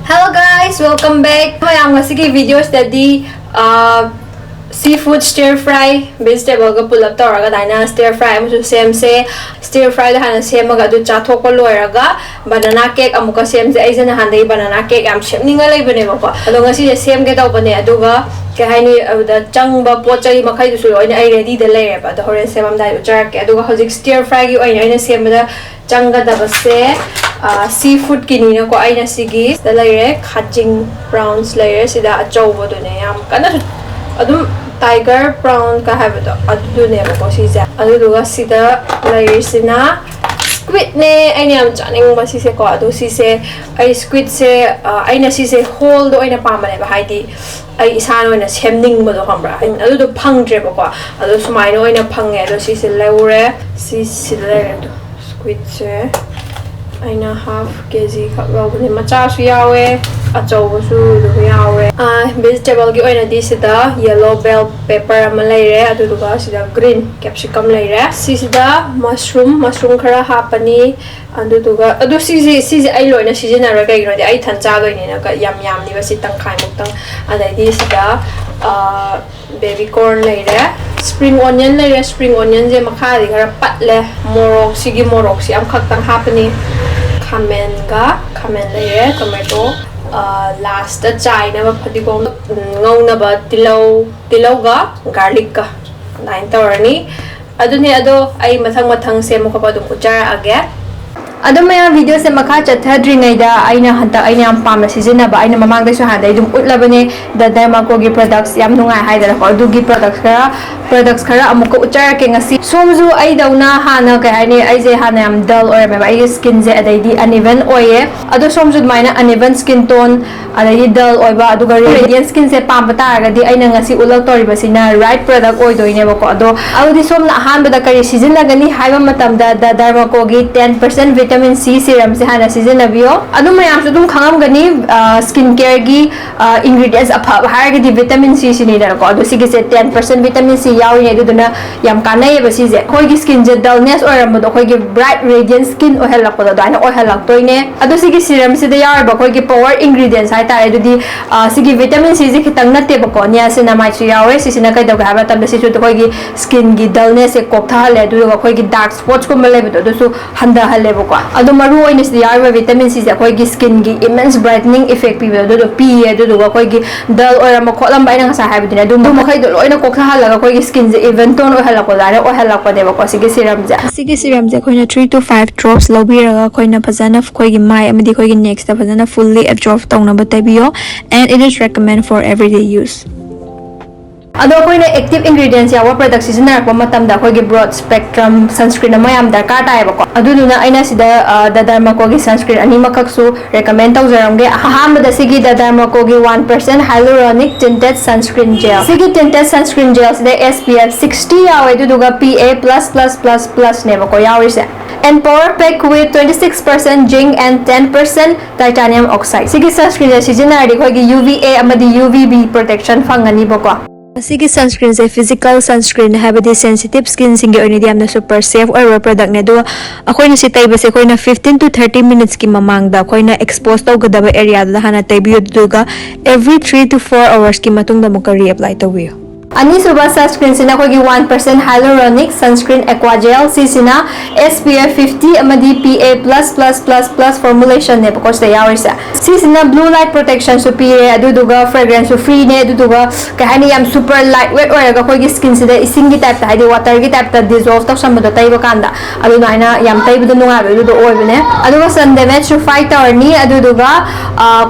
Hello guys, welcome back. Mayam ngasigi video study seafood stir fry vegetable ga pull up tawraga daina stir fry amu sem se stir fry da hana semaga du chathok ko loiraga banana cake amuka sem se aizana handai banana cake am semninga leibane ba ko ado ngasi se sem ge taw bane aduga ke haini da changba pochai makhai du su oina ai ready da lei ba da horen semam dai uchar ke aduga hojik stir fry gi oina semda changa da base seafood kini na ko aina sigi da leire khajing prawns leire sida achau bodu ne yam kana adum tiger prawn ka have it adu ne ba ko si ja adu duga sida layer sina squid ne aina am chaning ba si se ko adu si se ai squid se aina si se whole do aina pa mane ba haidi ai isan oina semning mo do khambra adu do phang dre ba ko adu sumai no oina phang adu si se leure si layer do squid se aina half kg ka ro ne macha su yawe achau su do yawe vegetable gi oina di sida yellow bell pepper am leire adu duga sida green capsicum leire sida mushroom khara hapani adu duga adu si ai loina season ra kai ro ai than cha loi ne na ka yam ni ba si tang khai muk tang adai di sida baby corn leire spring onion leire spring onion je makha di khara pat le morok si am khak tang hapani khamen leire tomato last chai na ba phadigom ngau na ba tilau ga garlic ka nine tawrani aduni ado ai mathang se mo ka ba dum uchara age ado maya video se makha chathadri ngai da aina hanta aina am pam na season ba aina mamang da su ha dai dum utlabane da dermaco gi products yam nungai hai da ko du gi products khara amuka uchara ke ngasi somju ai dauna hana ka ai ne ai je hana am dull or me ai skin je adai di uneven oye ado somju maina uneven skin tone adai dull oi ba adu ga radiant skin se pam bata ga di aina ngasi ulak tori ba sina right product oi doi ne ba ko ado adi som na han ba da kari season na gani haiba matam da dermaco gi 10% vitamin C serum se hana season na bio adu mayam su dum khangam gani skin care gi ingredients apha har ga di vitamin C sini da ko adu sigi se 10% vitamin C yawi ne duduna yam kanai ba si je khoi gi skin je dullness or am do khoi gi bright radiant skin o helak ko da ana o helak toi ne adu sigi serum se da yar ba khoi gi power ingredients hai ta adu di sigi vitamin C je khitang na te ba ko nia se na mai chu yawe si sina kai da ga ba tam da si chu khoi gi skin gi dullness e kok tha le adu ga khoi gi dark spots ko male ba do su handa hale ba ko adu maru oina si yar ba vitamin C je khoi gi skin gi immense brightening effect pi ba do pi e do ga khoi gi dull or am kholam ba ina sa ha ba dina du mo khai do loina kok tha hala ga khoi gi skin je even tone o hala ko dare o hala ko de ba ko sigi serum je khoina 3 to 5 drops lobi ra khoina phajana khoi gi mai amadi khoi gi next ta phajana fully absorb tongna ba tabiyo and it is recommend for everyday use ado koina active ingredients yawa product season na ko matam da khoi gi broad spectrum sunscreen mayam darkar ta ba ko aduna aina sida da dermaco gi sunscreen ani makak su recommend taw jaram ge aham da sigi da dermaco gi 1% hyaluronic tinted sunscreen gel sigi tinted sunscreen gel sida SPF 60 yawa duga PA++++ ne ba ko yawi se and power pack with 26% zinc and 10% titanium oxide sigi sunscreen season na ri khoi gi UVA amadi UVB protection fangani ba ko Sigi sunscreen is a physical sunscreen have the sensitive skin singi oni diam na super safe or product ne do akoi na si tai ba se koi na 15 to 30 minutes ki mamang da koi na expose taw gadaba area da hana tai bi duga every 3 to 4 hours ki matung da mo ka reapply taw wi ani suba sunscreen sina ko gi 1% hyaluronic sunscreen aqua gel si sina SPF 50 amadi PA++++ formulation ne ko sa yawi sa si sina blue light protection superior adu duga fragrance free ne adu duga ka hani yam super lightweight or ga ko gi skin sida ising gi type ta hadi water gi type ta dissolve ta sam do tai ba kanda adu naina yam tai bu nu nga be do oil ne adu ga sun damage to fight or ni adu duga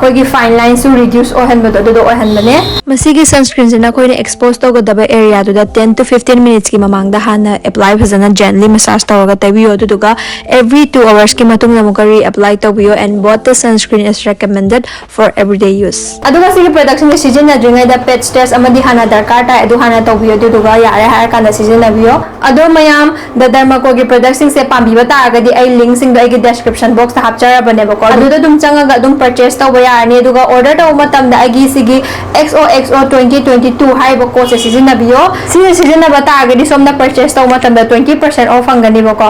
ko gi fine lines to reduce o han ba do o han ne masigi sunscreen sina ko ni expose to daba area to the 10 to 15 minutes ki mamang da hana apply phazana gently massage tawaga tabiyo to duga every 2 hours ki matung na mukari apply tabiyo and both the sunscreen is recommended for everyday use aduga sigi production ni season na dringa da pet stress amadi hana darkar ta edu hana tabiyo to duga yare har kana season na biyo ado mayam da dermaco gi production se pambi bata aga di ai link sing da ai description box ta hapchara bane ba ko adu da dum changa ga dum purchase taw ya ne duga order taw matam da agi sigi XOXO 2022 hai ba ko se सिजनबियो सिजनब तागदी सोमना purchase तौ मतंदा 20% off hanganibako.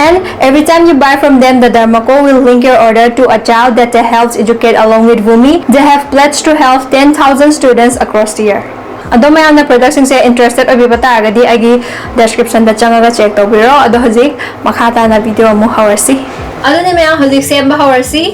And every time you buy from them, the Dermaco will link your order to a child that they helps educate along with Vumi. They have pledged to help 10,000 students across the year. Ado mayamna products sing interested obiba taragadi agi description da changaga check tawbiro. Ado hazik makhata na video mo hawarsi. Ado ni mayang hazik semba hawarsi.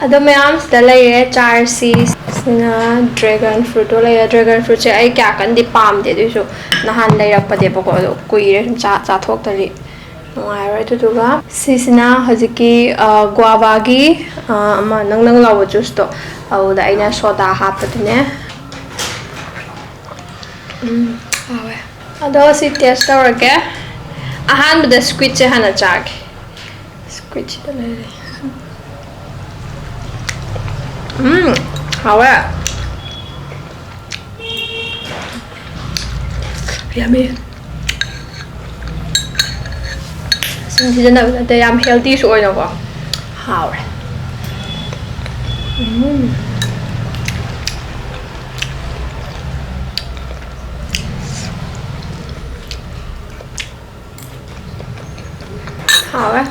Ado mayam sida laire charsi sina dragon fruit laire dragon fruit se ai kya kan di pam de du so nahan lairak pade bako ado kuire cha thok tari ngai right to ga sisina hojiki guava gi ama nang lawa juice to au da ina soda hapadne awe ado si taste tawrake ahan bada squid che hana chak squid da laire how are yummy. Since you know that they am healthy, so I know what. How are how are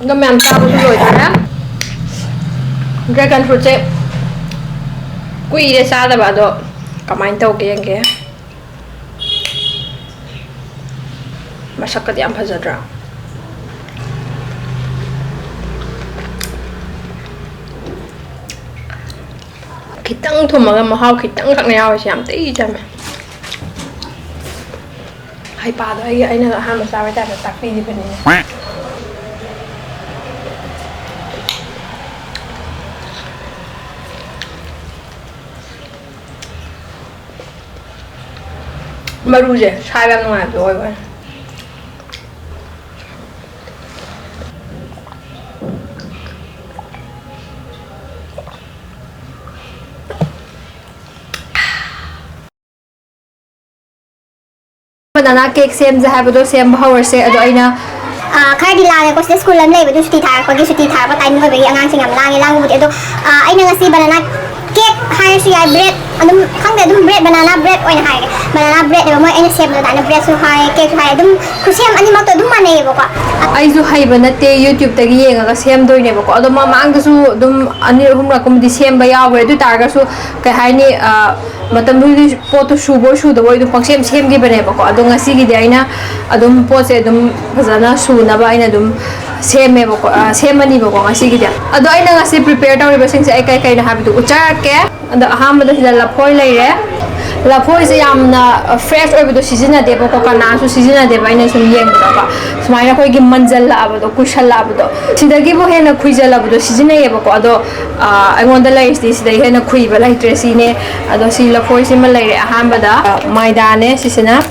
nó mềm sao rồi đó dragon fruit chế quy để sao đó bạn đó cảm anh tàu kia kìa mà sắc cái điểm phải rất rõ khi tăng thôi mà hao khi tăng khác nhau thì làm tí cho mày hay ba đó ấy nó ham mà sao với ta phải tắt đi bên này 마루제 사람 놈아 보여. banana cake sem za habdo sem power se ado aina khar di la ko se school lam lei bu suti thar ko gi suti thar pa time ko be angang sing am lang bu ado aina ngasi banana cake hai si ai bread adum khang de dum bread banana bread oina hai banana bread de mo aina sem da na bread su hai cake hai dum ku sem ani ma to dum mane bo ko ai zu hai banate youtube tagi yenga ga sem doi ne bo ko ado ma mang da su dum ani hum ra kom di sem ba yaw re du tar ga su kai hai ni matam du po to su bo su do boi du pang sem gi bane bo ko ado ngasi gi de aina adum po se dum phajana su na ba aina dum sem me bo ko sem ani bo ko ngasi gi de ado aina ngasi prepare taw re ba sing se ai kai na ha bi du uchar ke ado aham da sida la phoi lai re la phoi se yamna fresh oi bu do season de bo ko kana su season de ba ina sum yeng da ba sumai na khoi gi manjal la ba do kushal la ba do sida gi bo hena khuijal la ba do season ye bo ko ado ai ngon da lai sti sida hena khui ba lai tre si ne ado si la phoi si ma lai re aham ba da maida ne sisina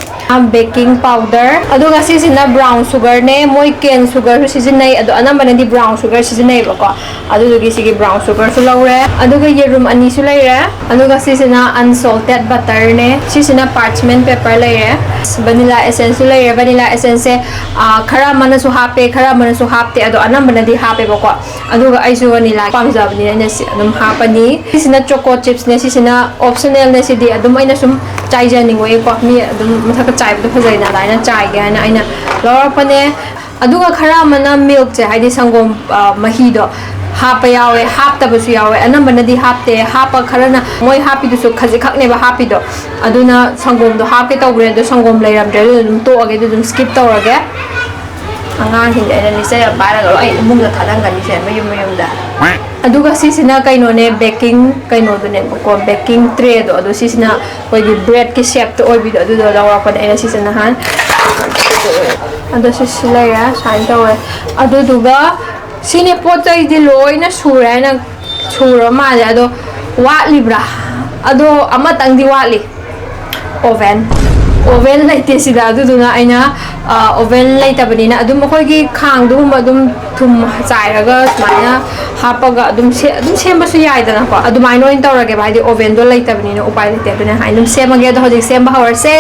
baking powder ado ga sisina brown sugar ne moi cane sugar su season nei ado anam ba di brown sugar season nei ba ko ado gi si gi brown sugar su law re ado ga yerum ani su lai re ado ga sisina unsalted butter ne sisina parchment paper lai re vanilla essence su lai re vanilla essence se khara mana su hape khara mana su hapte ado anam ba di hape ba ko ado ga ai su vanilla pamja ni ne si adum hapani sisina choco chips ne sisina optional ne si di adum aina sum chai ja ni ngoi ko mi adum mathak chai bu phajai na laina chai ga na aina lawar pane aduga khara mana milk che haidi sangom mahi do ꯍꯥꯞꯄ ꯌꯥꯎꯋꯦ ꯍꯥꯞꯇꯕꯁꯨ ꯌꯥꯎꯋꯦ ꯑꯅꯝꯕꯅꯗꯤ ꯍꯥꯞꯇꯦ ꯍꯥꯞꯄ ꯈꯔꯅ ꯃꯣꯏ ꯍꯥꯞꯄꯤꯗꯨꯁꯨ ꯈꯖꯤꯛꯈꯛꯅꯦꯕ ꯍꯥꯞꯄꯤꯗꯣ ꯑꯗꯨꯅ ꯁꯪꯒꯣꯝꯗꯣ ꯍꯥꯞꯀꯦ ꯇꯧꯈ꯭ꯔꯦ ꯑꯗꯣ ꯁꯪꯒꯣꯝ ꯂꯩꯔꯝꯗ꯭ꯔꯦ ꯑꯗꯨꯅ ꯑꯗꯨꯝ ꯇꯣꯛꯑꯒꯦ ꯑꯗꯨ ꯑꯗꯨꯝ ꯁ꯭ꯀꯤꯞ ꯇꯧꯔꯒꯦ ꯑꯉꯥꯡꯁꯤꯡꯁꯦ ꯑꯩꯅ ꯂꯤꯆꯩ ꯑꯃ ꯄꯥꯏꯔꯒ ꯂꯣꯏ ꯏꯃꯨꯡꯗ ꯊꯥꯗꯪꯒꯅꯤꯁꯦ ꯃꯌꯨꯝ ꯃꯌꯨꯝꯗ ꯑꯗꯨꯒ ꯁꯤꯁꯤꯅ ꯀꯩꯅꯣꯅꯦ ꯕꯦꯀꯤꯡ ꯀꯩꯅꯣꯗꯨꯅꯦꯕꯀꯣ ꯕꯦꯀꯤꯡ ꯇ꯭ꯔꯦꯗꯣ ꯑꯗꯣ ꯁꯤꯁꯤꯅ ꯑꯩꯈꯣꯏꯒꯤ ꯕ꯭ꯔꯦꯗꯀꯤ ꯁꯦꯞꯇ ꯑꯣꯏꯕꯤꯗꯣ ꯑꯗꯨꯗꯣ ꯂꯧꯔꯛꯄꯅꯦ ꯑꯩꯅ ꯁꯤꯁꯦ ꯅꯍꯥꯟ ꯑꯗꯣ ꯁꯤ ꯂꯩꯔꯦ ꯁꯨꯃꯥꯏꯅ ꯇꯧꯋꯦ ꯑꯗꯨꯗꯨꯒ ꯁꯤꯅꯦ ꯄꯣꯠ ꯆꯩꯗꯤ ꯂꯣꯏꯅ ꯁꯨꯔꯦ ꯍꯥꯏꯅ ꯁꯨꯔꯕ ꯃꯥꯜꯂꯦ ꯑꯗꯣ ꯋꯥꯠꯂꯤꯕ꯭ꯔꯥ ꯑꯗꯣ ꯑꯃꯇꯪꯗꯤ ꯋꯥꯠꯂꯤ ꯑꯣꯚꯦꯟ ꯂꯩꯇꯦ ꯁꯤꯗ ꯑꯗꯨꯗꯨꯅ ꯑꯩꯅ ꯑꯣꯚꯦꯟ ꯂꯩꯇꯕꯅꯤꯅ ꯑꯗꯨꯝ ꯑꯩꯈꯣꯏꯒꯤ ꯈꯥꯡꯗꯨꯒꯨꯝꯕ ꯑꯗꯨꯝ ꯊꯨꯝ ꯆꯥꯏꯔꯒ ꯁꯨꯃꯥꯏꯅ ꯍꯥꯞꯄꯒ ꯑꯗꯨꯝ ꯁꯦꯝꯕꯁꯨ ꯌꯥꯏꯗꯅꯀꯣ ꯑꯗꯨꯃꯥꯏꯅ ꯑꯣꯏꯅ ꯇꯧꯔꯒꯦꯕ ꯍꯥꯏꯗꯤ ꯑꯣꯚꯦꯟꯗꯣ ꯂꯩꯇꯕꯅꯤꯅ ꯎꯄꯥꯏ ꯂꯩꯇꯦ ꯑꯗꯨꯅ ꯍꯥꯏꯅ ꯑꯗꯨꯝ ꯁꯦꯝꯃꯒꯦ ꯑꯗꯣ ꯍꯧꯖꯤꯛ ꯁꯦꯝꯕ ꯍꯧꯔꯁꯦ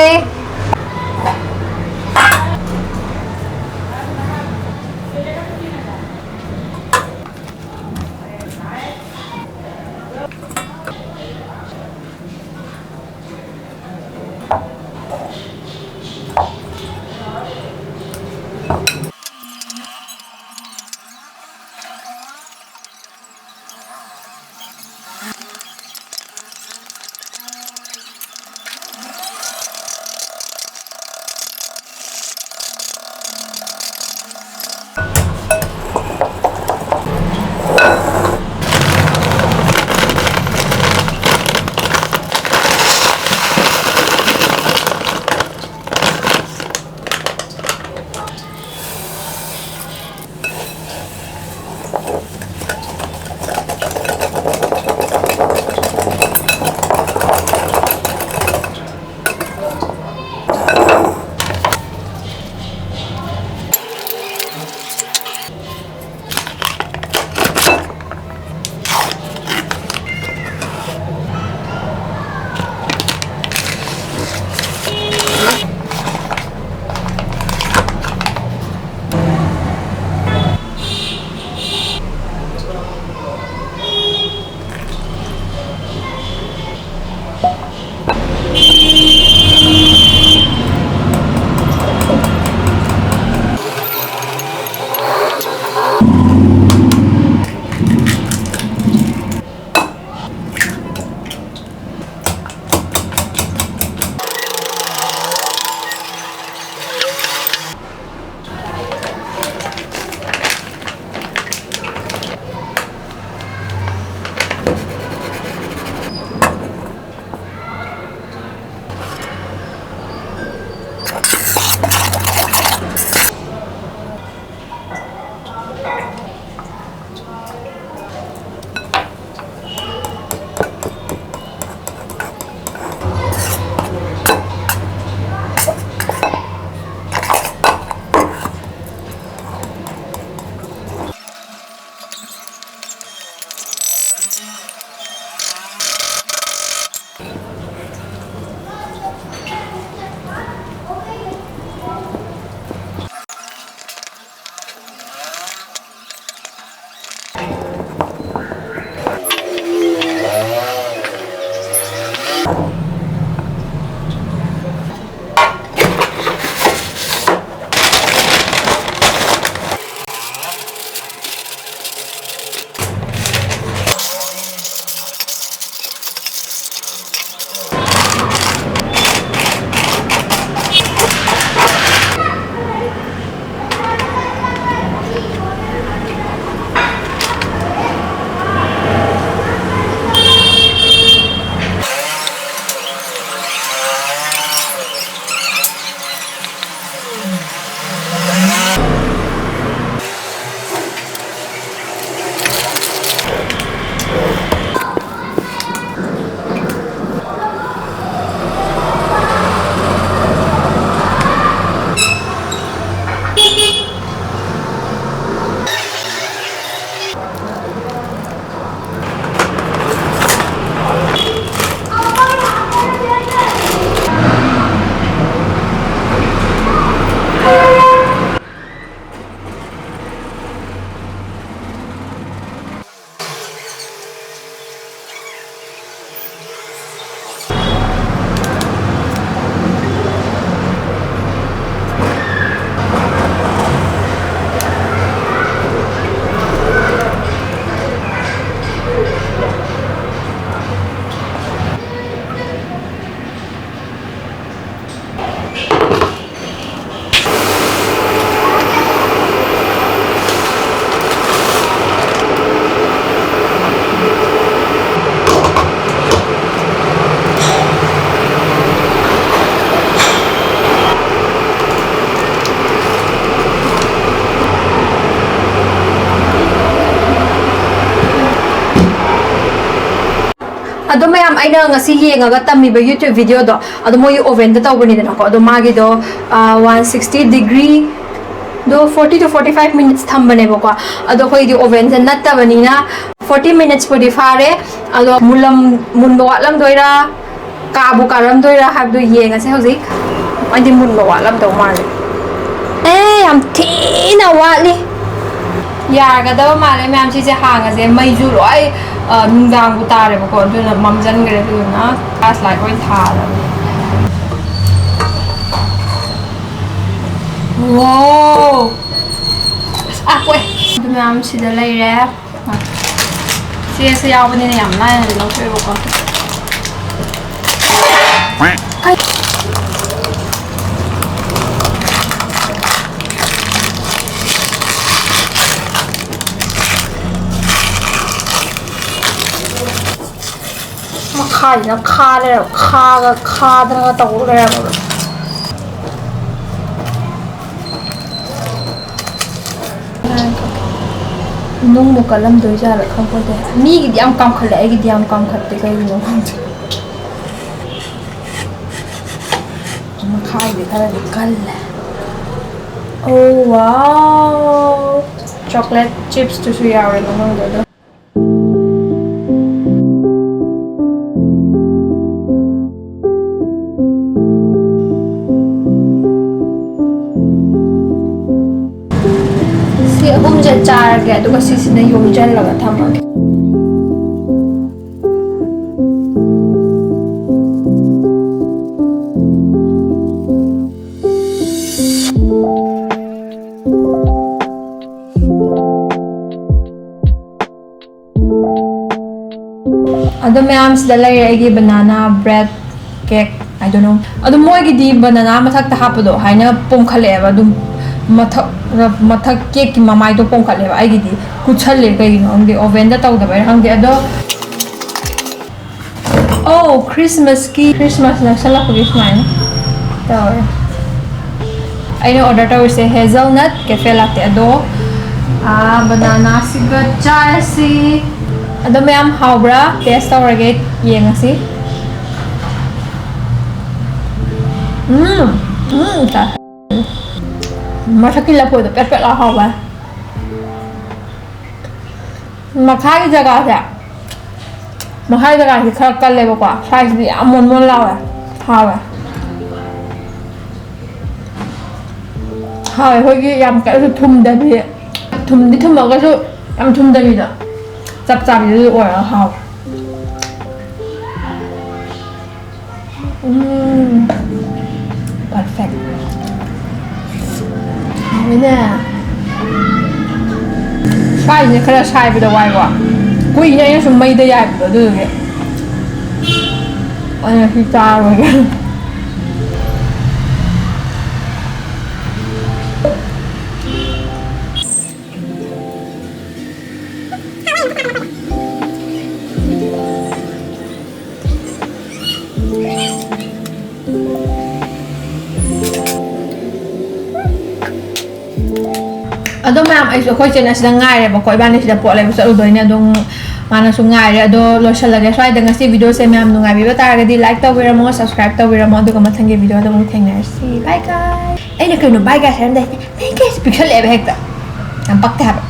ꯑꯗꯣ ꯃꯌꯥꯝ ꯑꯩꯅ ꯉꯁꯤ ꯌꯦꯡꯉꯒ ꯇꯝꯃꯤꯕ ꯌꯨꯇ꯭ꯌꯨꯕ ꯚꯤꯗꯤꯑꯣꯗꯣ ꯑꯗꯣ ꯃꯣꯏ ꯑꯣꯚꯦꯟꯗ ꯇꯧꯕꯅꯤꯗꯅꯀꯣ ꯑꯗꯣ ꯃꯥꯒꯤꯗꯣ 160 ꯗꯤꯒ꯭ꯔꯤ ꯗꯣ 40 to 45 minutes ꯊꯝꯕꯅꯦꯕꯀꯣ ꯑꯗꯣ ꯑꯩꯈꯣꯏꯗꯤ ꯑꯣꯚꯦꯟꯁꯦ ꯅꯠꯇꯕꯅꯤꯅ 40 minutes ꯄꯨꯗꯤ ꯐꯥꯔꯦ ꯑꯗꯣ ꯃꯨꯟꯕ ꯋꯥꯠꯂꯝꯗꯣꯏꯔꯥ ꯀꯥꯕꯨ ꯀꯥꯔꯝꯗꯣꯏꯔꯥ ꯍꯥꯏꯕꯗꯨ ꯌꯦꯡꯉꯁꯦ ꯍꯧꯖꯤꯛ ꯑꯩꯗꯤ ꯃꯨꯟꯕ ꯋꯥꯠꯂꯝꯗꯧ ꯃꯥꯜꯂꯦ ꯌꯥꯝ ꯊꯤꯅ ꯋꯥꯠꯂꯤ ꯌꯥꯒꯗꯕ ꯃꯥꯜꯂꯦ ꯃꯌꯥꯝ ꯁꯤꯁꯦ ꯍꯥꯡꯉꯁꯦ ꯃꯩꯁꯨ ꯂꯣꯏ ꯅꯨꯡꯗꯥꯡꯕꯨ ꯇꯥꯔꯦꯕꯀꯣ ꯑꯗꯨꯅ ꯃꯝꯖꯟꯈ꯭ꯔꯦ ꯑꯗꯨꯗꯨꯅ ꯐ꯭ꯂꯥꯁ ꯂꯥꯏꯠ ꯑꯣꯏꯅ ꯊꯥꯔꯕꯅꯦ ꯋꯥꯎ ꯄꯣꯛꯑꯦ ꯑꯗꯨ ꯃꯌꯥꯝ ꯁꯤꯗ ꯂꯩꯔꯦ ꯆꯦꯁꯦ ꯌꯥꯎꯕꯅꯤꯅ ꯌꯥꯝ ꯂꯥꯏꯅꯗꯤ ꯂꯧꯊꯣꯛꯑꯦꯕꯀꯣ ꯃꯈꯥꯁꯤꯅ ꯈꯥ ꯂꯩꯔꯕ ꯈꯥꯗꯅꯒ ꯇꯧ ꯂꯩꯔꯕ ꯅꯨꯡꯃꯨꯛ ꯀꯜꯂꯝꯗꯣꯏꯖꯥꯠꯂ ꯈꯪꯄꯣꯟꯇꯦ ꯃꯤꯒꯤꯗꯤ ꯌꯥꯝ ꯀꯥꯝꯈꯠꯂꯦ ꯑꯩꯒꯤꯗꯤ ꯌꯥꯝ ꯀꯥꯝꯈꯠꯇꯦ ꯀꯩꯒꯤꯅꯣ ꯈꯪꯗꯦ ꯃꯈꯥꯒꯤꯗꯤ ꯈꯔꯗꯤ ꯀꯜꯂꯦ ꯑꯣ ꯋꯥꯎ ꯆꯣꯀ꯭ꯂꯦꯠ ꯆꯤꯞꯁꯇꯨꯁꯨ ꯌꯥꯎꯔꯦ ꯃꯅꯨꯡꯗ ꯁꯤ ꯑꯍꯨꯝꯁꯦ ꯆꯥꯔꯒꯦ ꯑꯗꯨꯒ ꯁꯤꯁꯤꯅ ꯌꯣꯝꯁꯤꯜꯂꯒ ꯊꯝꯃꯒꯦ ꯑꯗꯣ ꯃꯌꯥꯝ ꯁꯤꯗ ꯂꯩꯔꯦ ꯑꯩꯒꯤ ꯕꯅꯥꯅꯥ ꯕ꯭ꯔꯦꯗ ꯀꯦꯛ ꯍꯥꯏꯗꯣꯏꯅꯣ ꯑꯗꯣ ꯃꯣꯏꯒꯤꯗꯤ ꯕꯅꯥꯅꯥ ꯃꯊꯛꯇ ꯍꯥꯞꯄꯗꯣ ꯍꯥꯏꯅ ꯄꯣꯝꯈꯠꯂꯛꯑꯦꯕ ꯑꯗꯨꯝ ꯃꯊꯛ ꯀꯦꯛꯀꯤ ꯃꯃꯥꯏꯗꯣ ꯄꯣꯝꯈꯠꯂꯦꯕ ꯑꯩꯒꯤꯗꯤ ꯀꯨꯠꯁꯜꯂꯦ ꯀꯩꯒꯤꯅꯣ ꯈꯪꯗꯦ ꯑꯣꯚꯦꯟꯗ ꯇꯧꯗꯕꯩꯔ ꯈꯪꯗꯦ ꯑꯗꯣ ꯑꯣ ꯈ꯭ꯔꯤꯁꯃꯥꯁ ꯅꯛꯁꯜꯂꯛꯄꯒꯤ ꯁꯨꯃꯥꯏꯅ ꯇꯧꯔꯦ ꯑꯩꯅ ꯑꯣꯔꯗꯔ ꯇꯧꯔꯤꯁꯦ ꯍꯦꯖꯜꯅꯠ ꯀꯦꯐꯦ ꯂꯥꯠꯇꯦ ꯑꯗꯣ ꯕꯅꯥꯅꯥꯁꯤꯒ ꯆꯥꯔꯁꯤ ꯑꯗꯣ ꯃꯌꯥꯝ ꯍꯥꯎꯕ꯭ꯔꯥ ꯇꯦꯁ ꯇꯧꯔꯒꯦ ꯌꯦꯡꯉꯁꯤ ꯃꯊꯛꯀꯤ ꯂꯐꯣꯏꯗꯣ ꯄꯦꯠ ꯄꯦꯠ ꯂꯥꯎ ꯍꯥꯎꯕ ꯃꯈꯥꯒꯤ ꯖꯒꯥꯁꯦ ꯈꯔ ꯀꯜꯂꯦꯕꯀꯣ ꯁ꯭ꯋꯥꯏꯁꯤꯗꯤ ꯌꯥꯝ ꯃꯣꯟ ꯃꯣꯟ ꯂꯥꯎꯋꯦ ꯍꯥꯎꯋꯦ ꯑꯩꯈꯣꯏꯒꯤ ꯌꯥꯝ ꯀꯟꯅꯁꯨ ꯊꯨꯝꯗꯕꯤ ꯊꯨꯝꯗꯤ ꯊꯨꯝꯃꯒꯁꯨ ꯌꯥꯝ ꯊꯨꯝꯗꯕꯤꯗꯣ ꯆꯞ ꯆꯥꯕꯤꯗꯨ ꯑꯣꯏꯔꯒ ꯍꯥꯎꯋꯦ ꯄꯔꯐꯦꯛ ꯍꯥꯎꯋꯤꯅꯦ ꯁ꯭ꯋꯥꯏꯁꯤꯅ ꯈꯔ ꯁꯥꯏꯕꯗ ꯋꯥꯏꯀꯣ ꯀꯨꯏꯅ ꯑꯩꯅ ꯁꯨꯝ ꯃꯩꯗ ꯌꯥꯏꯕꯗꯣ ꯑꯗꯨꯗꯨꯒꯤ ꯑꯩꯅ ꯁꯤ ꯆꯥꯔꯣꯏꯒꯦ ꯑꯗꯣ ꯃꯌꯥꯝ ꯑꯩꯁꯨ ꯑꯩꯈꯣꯏ ꯆꯦꯅ ꯁꯤꯗ ꯉꯥꯏꯔꯦꯕꯀꯣ ꯏꯕꯥꯅꯤ ꯁꯤꯗ ꯄꯣꯠ ꯂꯩꯕ ꯆꯠꯂꯨꯗꯣꯏꯅꯦ ꯑꯗꯨꯝ ꯃꯥꯅꯁꯨ ꯉꯥꯏꯔꯦ ꯑꯗꯣ ꯂꯣꯏꯁꯤꯜꯂꯒꯦ ꯁ꯭ꯋꯥꯏꯗ ꯉꯁꯤ ꯚꯤꯗꯤꯑꯣꯁꯦ ꯃꯌꯥꯝ ꯅꯨꯡꯉꯥꯏꯕꯤꯕ ꯇꯥꯔꯒꯗꯤ ꯂꯥꯏꯛ ꯇꯧꯕꯤꯔꯝꯃꯣ ꯁꯕꯁꯀ꯭ꯔꯥꯏꯕ ꯇꯧꯕꯤꯔꯝꯃꯣ ꯑꯗꯨꯒ ꯃꯊꯪꯒꯤ ꯚꯤꯗꯤꯑꯣꯗ ꯑꯃꯨꯛ ꯊꯦꯡꯅꯔꯁꯤ ꯕꯥꯏ ꯒꯥꯏ ꯑꯩꯅ ꯀꯩꯅꯣ ꯕꯥꯏ ꯒꯥꯏ ꯍꯥꯏꯔꯝꯗꯥꯏ ꯕꯥꯏ ꯒꯥꯏꯁ ꯄꯤꯛꯁꯜꯂꯛꯑꯦꯕ ꯍꯦꯛꯇ ꯌꯥꯝ ꯄꯛꯇꯦ ꯍꯥꯏꯕ